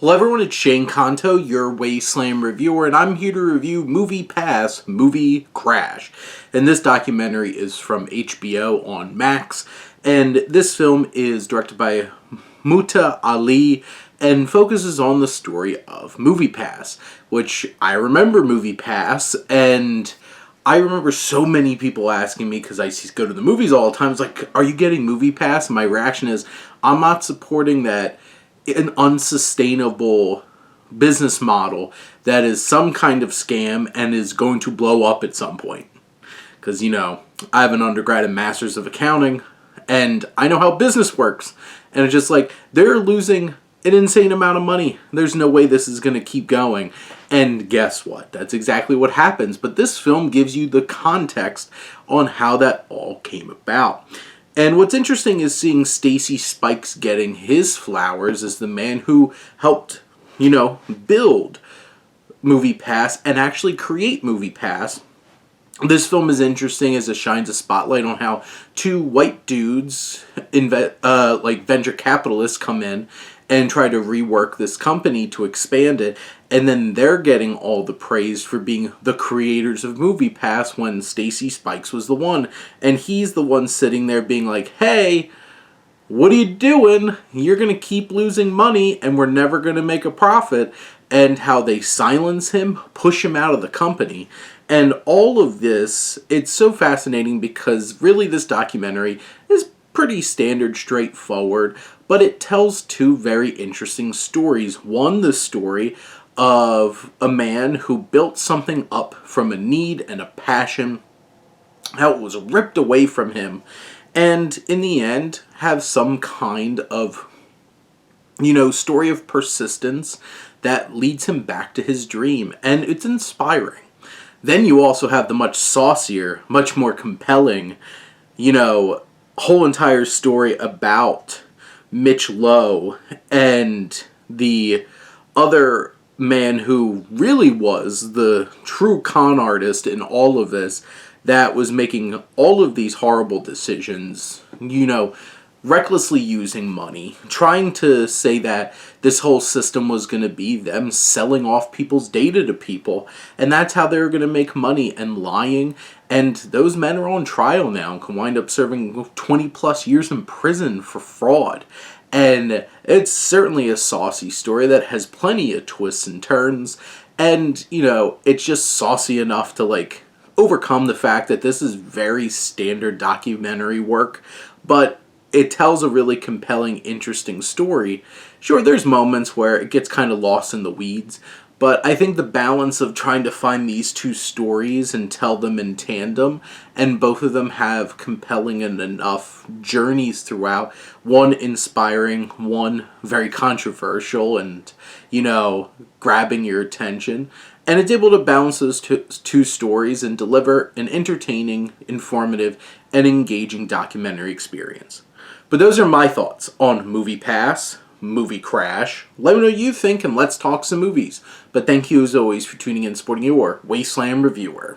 Hello everyone, it's Shane Kanto, your Wasteland reviewer, and I'm here to review MoviePass, MovieCrash. And this documentary is from HBO on Max, and this film is directed by Muta Ali and focuses on the story of MoviePass, which I remember MoviePass, and I remember so many people asking me, because I go to the movies all the time, it's like, are you getting MoviePass? And my reaction is, I'm not supporting that an unsustainable business model that is some kind of scam and is going to blow up at some point. Because, I have an undergrad and master's of accounting, and I know how business works. And it's just like, they're losing an insane amount of money. There's no way this is going to keep going. And guess what? That's exactly what happens. But this film gives you the context on how that all came about. And what's interesting is seeing Stacy Spikes getting his flowers as the man who helped, build MoviePass and actually create MoviePass. This film is interesting as it shines a spotlight on how two white dudes, like venture capitalists, come in and try to rework this company to expand it, and then they're getting all the praise for being the creators of MoviePass when Stacy Spikes was the one, and he's the one sitting there being like, hey, what are you doing? You're going to keep losing money and we're never going to make a profit. And how they silence him, push him out of the company. And all of this, it's so fascinating because really this documentary is pretty standard, straightforward, but it tells two very interesting stories. One, the story of a man who built something up from a need and a passion, how it was ripped away from him, and in the end have some kind of, story of persistence that leads him back to his dream, and it's inspiring. Then you also have the much saucier, much more compelling, whole entire story about Mitch Lowe and the other man who really was the true con artist in all of this, that was making all of these horrible decisions, recklessly using money, trying to say that this whole system was going to be them selling off people's data to people, and that's how they were going to make money, and lying. And those men are on trial now and can wind up serving 20 plus years in prison for fraud. And it's certainly a saucy story that has plenty of twists and turns, and it's just saucy enough to overcome the fact that this is very standard documentary work, but it tells a really compelling, interesting story. Sure, there's moments where it gets kind of lost in the weeds, but I think the balance of trying to find these two stories and tell them in tandem, and both of them have compelling and enough journeys throughout, one inspiring, one very controversial and, grabbing your attention, and it's able to balance those two stories and deliver an entertaining, informative, and engaging documentary experience. But those are my thoughts on MoviePass, MovieCrash. Let me know what you think, and let's talk some movies. But thank you as always for tuning in and supporting your Wasteland reviewer.